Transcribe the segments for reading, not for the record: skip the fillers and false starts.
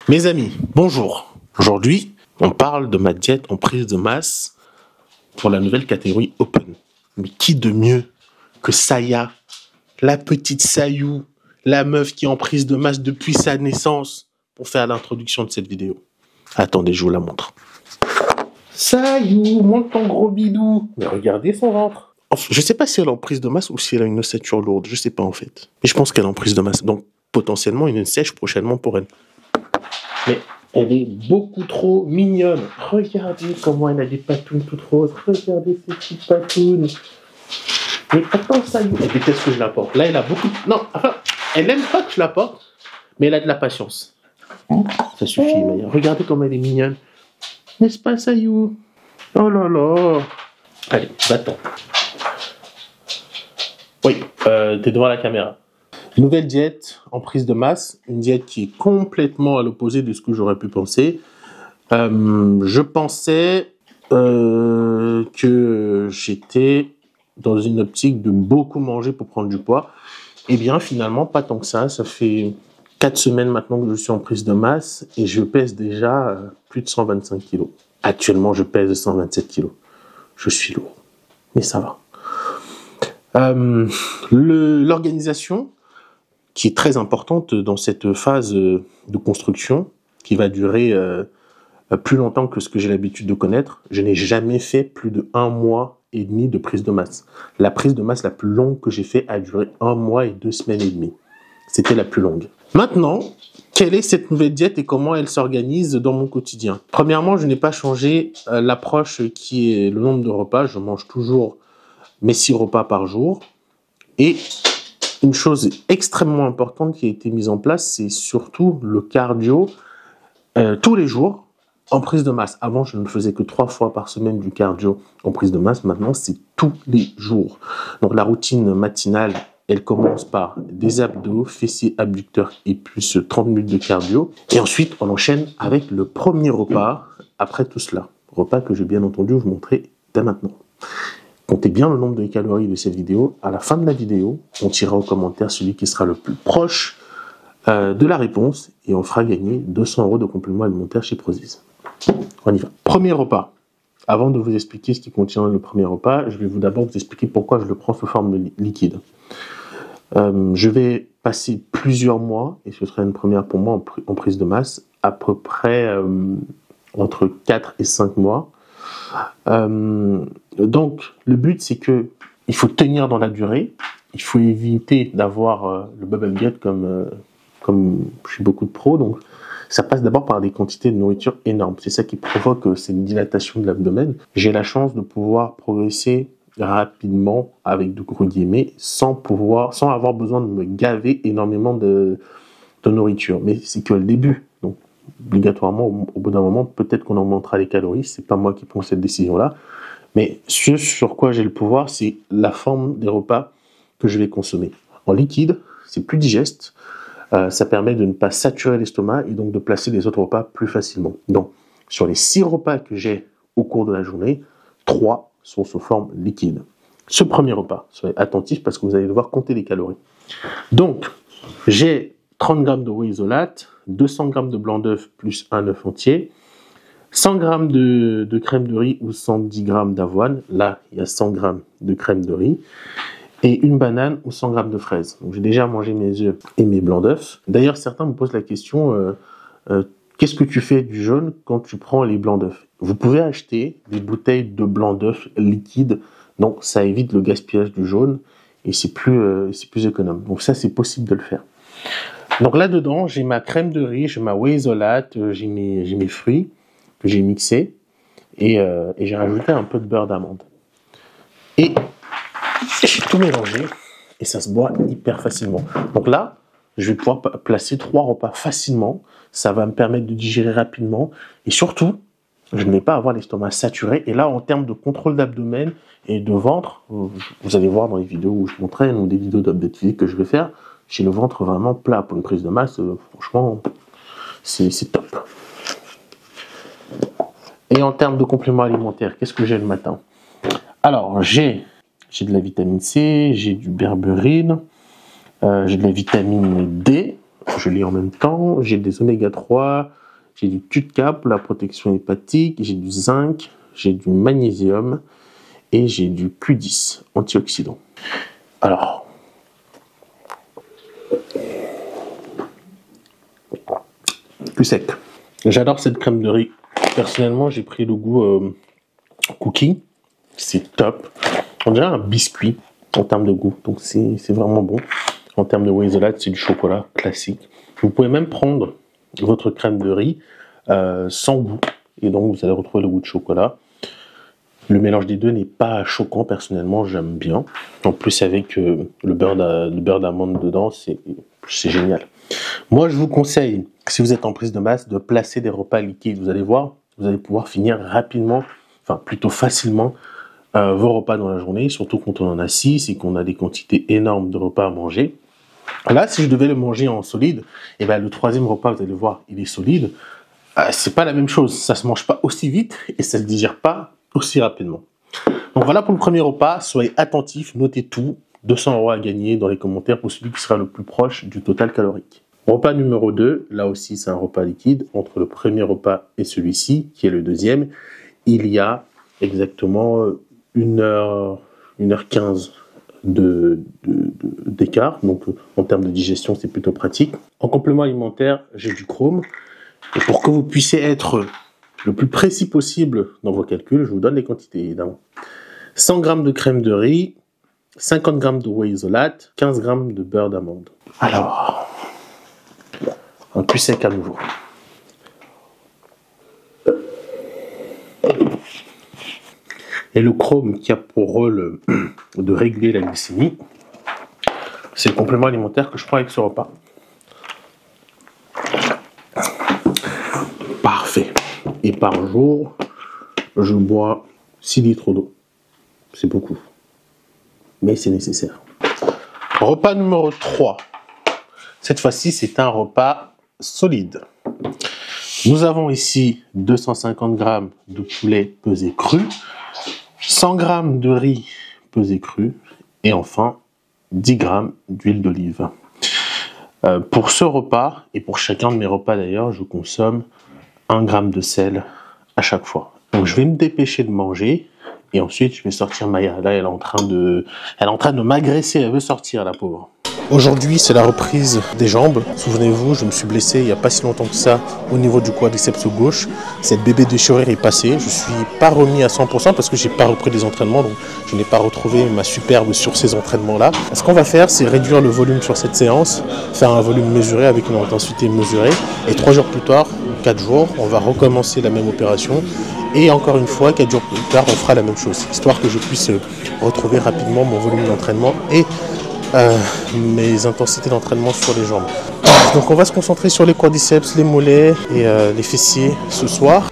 Mes amis, bonjour. Aujourd'hui, on parle de ma diète en prise de masse pour la nouvelle catégorie Open. Mais qui de mieux que Saya, la petite Sayou, la meuf qui est en prise de masse depuis sa naissance, pour faire l'introduction de cette vidéo. Attendez, je vous la montre. Sayou, montre ton gros bidou. Mais regardez son ventre. Enfin, je sais pas si elle est en prise de masse ou si elle a une ossature lourde. Je sais pas en fait. Mais je pense qu'elle est en prise de masse. Donc potentiellement une sèche prochainement pour elle. Mais elle est beaucoup trop mignonne. Regardez comment elle a des patounes toutes roses. Regardez ces petites patounes. Mais attends, ça y est. Elle déteste que je la porte. Là, elle a beaucoup... Non, enfin, elle aime pas que je la porte, mais elle a de la patience. Ça suffit, Maya. Regardez comme elle est mignonne. N'est-ce pas, Sayou? Oh là là. Allez, va-t'en. Oui, t'es devant la caméra. Nouvelle diète en prise de masse, une diète qui est complètement à l'opposé de ce que j'aurais pu penser. Je pensais que j'étais dans une optique de beaucoup manger pour prendre du poids. Eh bien, finalement, pas tant que ça. Ça fait 4 semaines maintenant que je suis en prise de masse et je pèse déjà plus de 125 kilos. Actuellement, je pèse 127 kilos. Je suis lourd, mais ça va. L'organisation qui est très importante dans cette phase de construction, qui va durer plus longtemps que ce que j'ai l'habitude de connaître. Je n'ai jamais fait plus de 1 mois et demi de prise de masse. La prise de masse la plus longue que j'ai fait a duré 1 mois et 2 semaines et demie. C'était la plus longue. Maintenant, quelle est cette nouvelle diète et comment elle s'organise dans mon quotidien? Premièrement, je n'ai pas changé l'approche qui est le nombre de repas. Je mange toujours mes 6 repas par jour. Et une chose extrêmement importante qui a été mise en place, c'est surtout le cardio tous les jours en prise de masse. Avant, je ne faisais que 3 fois par semaine du cardio en prise de masse. Maintenant, c'est tous les jours. Donc, la routine matinale, elle commence par des abdos, fessiers, abducteurs et plus 30 minutes de cardio. Et ensuite, on enchaîne avec le premier repas après tout cela. Repas que j'ai bien entendu vous montrer dès maintenant. Comptez bien le nombre de calories de cette vidéo. À la fin de la vidéo, on tirera au commentaire celui qui sera le plus proche de la réponse et on fera gagner 200 € de compléments alimentaires chez Prozis. On y va. Premier repas. Avant de vous expliquer ce qui contient le premier repas, je vais d'abord vous expliquer pourquoi je le prends sous forme de liquide. Je vais passer plusieurs mois, et ce sera une première pour moi en prise de masse, à peu près entre 4 et 5 mois. Donc, le but, c'est que il faut tenir dans la durée. Il faut éviter d'avoir le bubble gut comme chez beaucoup de pros. Donc, ça passe d'abord par des quantités de nourriture énormes. C'est ça qui provoque cette dilatation de l'abdomen. J'ai la chance de pouvoir progresser rapidement avec de gros guillemets sans avoir besoin de me gaver énormément de nourriture. Mais c'est que le début. Donc, obligatoirement, au bout d'un moment, peut-être qu'on augmentera les calories. C'est pas moi qui prends cette décision-là. Mais ce sur quoi j'ai le pouvoir, c'est la forme des repas que je vais consommer. En liquide, c'est plus digeste. Ça permet de ne pas saturer l'estomac et donc de placer les autres repas plus facilement. Donc, sur les 6 repas que j'ai au cours de la journée, 3 sont sous forme liquide. Ce premier repas, soyez attentifs parce que vous allez devoir compter les calories. Donc, j'ai 30 g de whey isolate, 200 g de blanc d'œuf plus un œuf entier, 100 g de crème de riz ou 110 g d'avoine. Là, il y a 100 g de crème de riz. Et une banane ou 100 g de fraises. Donc, j'ai déjà mangé mes œufs et mes blancs d'œufs. D'ailleurs, certains me posent la question, qu'est-ce que tu fais du jaune quand tu prends les blancs d'œufs? Vous pouvez acheter des bouteilles de blancs d'œufs liquides. Donc, ça évite le gaspillage du jaune et c'est plus économe. Donc, ça, c'est possible de le faire. Donc, là-dedans, j'ai ma crème de riz, j'ai ma whey isolate, j'ai mes fruits que j'ai mixés et j'ai rajouté un peu de beurre d'amande. Et j'ai tout mélangé et ça se boit hyper facilement. Donc là, je vais pouvoir placer 3 repas facilement. Ça va me permettre de digérer rapidement. Et surtout, je ne vais pas avoir l'estomac saturé. Et là, en termes de contrôle d'abdomen et de ventre, vous allez voir dans les vidéos où je m'entraîne ou des vidéos d'update physique que je vais faire, j'ai le ventre vraiment plat pour une prise de masse. Franchement, c'est top. Et en termes de compléments alimentaires, qu'est-ce que j'ai le matin? Alors, j'ai de la vitamine C, j'ai du berberine, j'ai de la vitamine D, je lis en même temps, j'ai des oméga 3, j'ai du TUDCA pour la protection hépatique, j'ai du zinc, j'ai du magnésium et j'ai du Q10, antioxydant. Alors, plus sec. J'adore cette crème de riz. Personnellement, j'ai pris le goût cookie. C'est top. On dirait un biscuit en termes de goût. Donc c'est vraiment bon. En termes de whey isolate, c'est du chocolat classique. Vous pouvez même prendre votre crème de riz sans goût. Et donc vous allez retrouver le goût de chocolat. Le mélange des deux n'est pas choquant. Personnellement, j'aime bien. En plus avec le beurre d'amande dedans, c'est génial. Moi, je vous conseille, si vous êtes en prise de masse, de placer des repas liquides. Vous allez voir, vous allez pouvoir finir rapidement, enfin plutôt facilement, vos repas dans la journée, surtout quand on en a 6 et qu'on a des quantités énormes de repas à manger. Là, si je devais le manger en solide, et ben le troisième repas, vous allez voir, il est solide. C'est pas la même chose, ça se mange pas aussi vite et ça se digère pas aussi rapidement. Donc voilà pour le premier repas, soyez attentifs, notez tout. 200 € à gagner dans les commentaires pour celui qui sera le plus proche du total calorique. Repas numéro 2, là aussi c'est un repas liquide. Entre le premier repas et celui-ci, qui est le deuxième, il y a exactement 1h15 d'écart. Donc en termes de digestion, c'est plutôt pratique. En complément alimentaire, j'ai du chrome. Et pour que vous puissiez être le plus précis possible dans vos calculs, je vous donne les quantités évidemment. 100 g de crème de riz, 50 g de whey isolate, 15 g de beurre d'amande. Alors, un plus sec à nouveau. Et le chrome qui a pour rôle de régler la glycémie, c'est le complément alimentaire que je prends avec ce repas. Parfait. Et par jour, je bois 6 litres d'eau. C'est beaucoup. Mais c'est nécessaire. Repas numéro 3. Cette fois-ci, c'est un repas solide. Nous avons ici 250 g de poulet pesé cru, 100 g de riz pesé cru et enfin 10 g d'huile d'olive. Pour ce repas, et pour chacun de mes repas d'ailleurs, je consomme 1 g de sel à chaque fois. Donc je vais me dépêcher de manger. Et ensuite, je vais sortir Maya. Là, elle est en train de m'agresser. Elle veut sortir, la pauvre. Aujourd'hui, c'est la reprise des jambes. Souvenez-vous, je me suis blessé il n'y a pas si longtemps que ça au niveau du quadriceps gauche. Cette bébé déchirure est passée. Je suis pas remis à 100% parce que j'ai pas repris des entraînements. Donc, je n'ai pas retrouvé ma superbe sur ces entraînements-là. Ce qu'on va faire, c'est réduire le volume sur cette séance, faire un volume mesuré avec une intensité mesurée. Et 3 jours plus tard, 4 jours, on va recommencer la même opération. Et encore une fois, 4 jours plus tard, on fera la même chose, histoire que je puisse retrouver rapidement mon volume d'entraînement et mes intensités d'entraînement sur les jambes. Donc on va se concentrer sur les quadriceps, les mollets et les fessiers ce soir.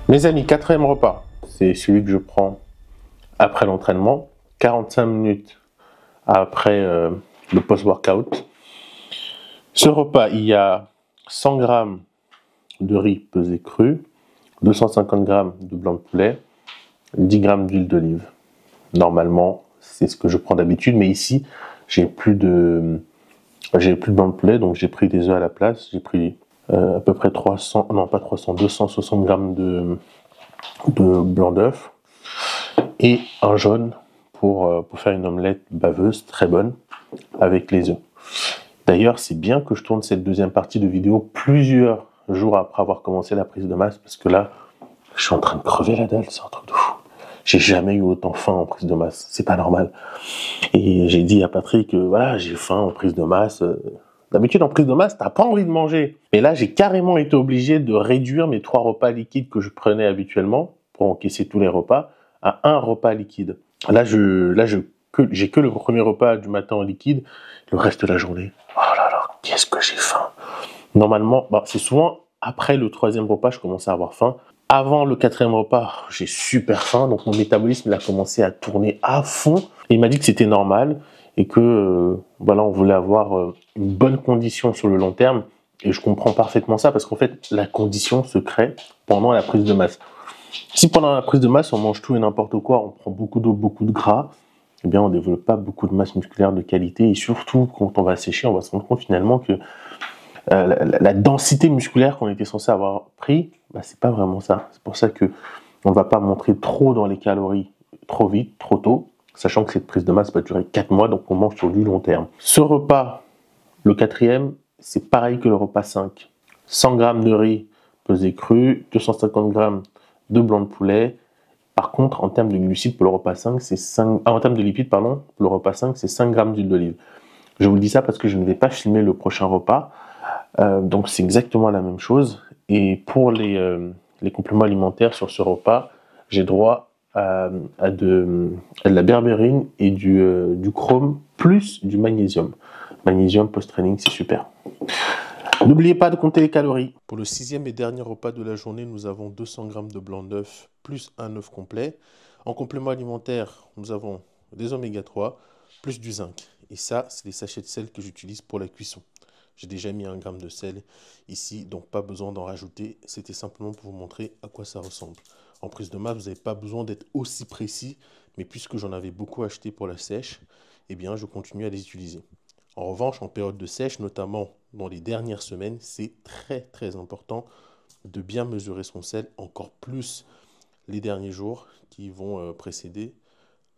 Mes amis, quatrième repas, c'est celui que je prends après l'entraînement, 45 minutes après le post-workout. Ce repas, il y a 100 g de riz pesé cru, 250 g de blanc de poulet, 10 g d'huile d'olive. Normalement, c'est ce que je prends d'habitude, mais ici, j'ai plus de blanc de poulet, donc j'ai pris des œufs à la place. J'ai pris à peu près 300, non pas 300, 260 grammes de blanc d'œuf et un jaune pour faire une omelette baveuse très bonne avec les œufs. D'ailleurs, c'est bien que je tourne cette deuxième partie de vidéo plusieurs jours après avoir commencé la prise de masse, parce que là, je suis en train de crever la dalle, c'est un truc de fou. J'ai jamais eu autant faim en prise de masse, c'est pas normal. Et j'ai dit à Patrick que voilà, j'ai faim en prise de masse. D'habitude, en prise de masse, t'as pas envie de manger. Mais là, j'ai carrément été obligé de réduire mes 3 repas liquides que je prenais habituellement pour encaisser tous les repas à un repas liquide. J'ai que le premier repas du matin en liquide, le reste de la journée. Oh là là, qu'est-ce que j'ai faim. Normalement, c'est souvent après le 3e repas, je commence à avoir faim. Avant le 4e repas, j'ai super faim, donc mon métabolisme il a commencé à tourner à fond. Et il m'a dit que c'était normal et que voilà, on voulait avoir une bonne condition sur le long terme. Et je comprends parfaitement ça parce qu'en fait, la condition se crée pendant la prise de masse. Si pendant la prise de masse, on mange tout et n'importe quoi, on prend beaucoup d'eau, beaucoup de gras, eh bien, on ne développe pas beaucoup de masse musculaire de qualité. Et surtout, quand on va sécher, on va se rendre compte finalement que la densité musculaire qu'on était censé avoir pris, c'est pas vraiment ça. C'est pour ça que on ne va pas montrer trop dans les calories trop vite, trop tôt, sachant que cette prise de masse va durer 4 mois, donc on mange sur du long terme. Ce repas, le 4e, c'est pareil que le repas 5. 100 g de riz pesé cru, 250 g de blanc de poulet. Par contre, en termes de glucides pour le repas 5, en termes de lipides, pardon, pour le repas 5, c'est 5 g d'huile d'olive. Je vous le dis ça parce que je ne vais pas filmer le prochain repas. Donc c'est exactement la même chose. Et pour les compléments alimentaires sur ce repas, j'ai droit à de la berberine et du chrome plus du magnésium. Magnésium post-training, c'est super. N'oubliez pas de compter les calories. Pour le 6e et dernier repas de la journée, nous avons 200 g de blanc d'œuf plus un œuf complet. En complément alimentaire, nous avons des oméga 3 plus du zinc. Et ça, c'est les sachets de sel que j'utilise pour la cuisson. J'ai déjà mis 1 g de sel ici, donc pas besoin d'en rajouter. C'était simplement pour vous montrer à quoi ça ressemble. En prise de masse, vous n'avez pas besoin d'être aussi précis, mais puisque j'en avais beaucoup acheté pour la sèche, eh bien, je continue à les utiliser. En revanche, en période de sèche, notamment dans les dernières semaines, c'est très très important de bien mesurer son sel, encore plus les derniers jours qui vont précéder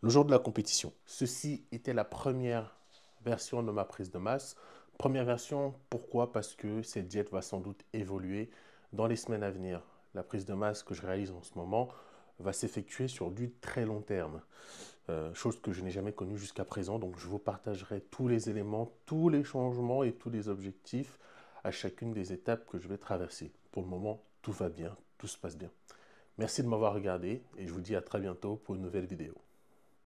le jour de la compétition. Ceci était la première version de ma prise de masse. Première version, pourquoi? Parce que cette diète va sans doute évoluer dans les semaines à venir. La prise de masse que je réalise en ce moment va s'effectuer sur du très long terme. Chose que je n'ai jamais connue jusqu'à présent. Donc je vous partagerai tous les éléments, tous les changements et tous les objectifs à chacune des étapes que je vais traverser. Pour le moment, tout va bien, tout se passe bien. Merci de m'avoir regardé et je vous dis à très bientôt pour une nouvelle vidéo.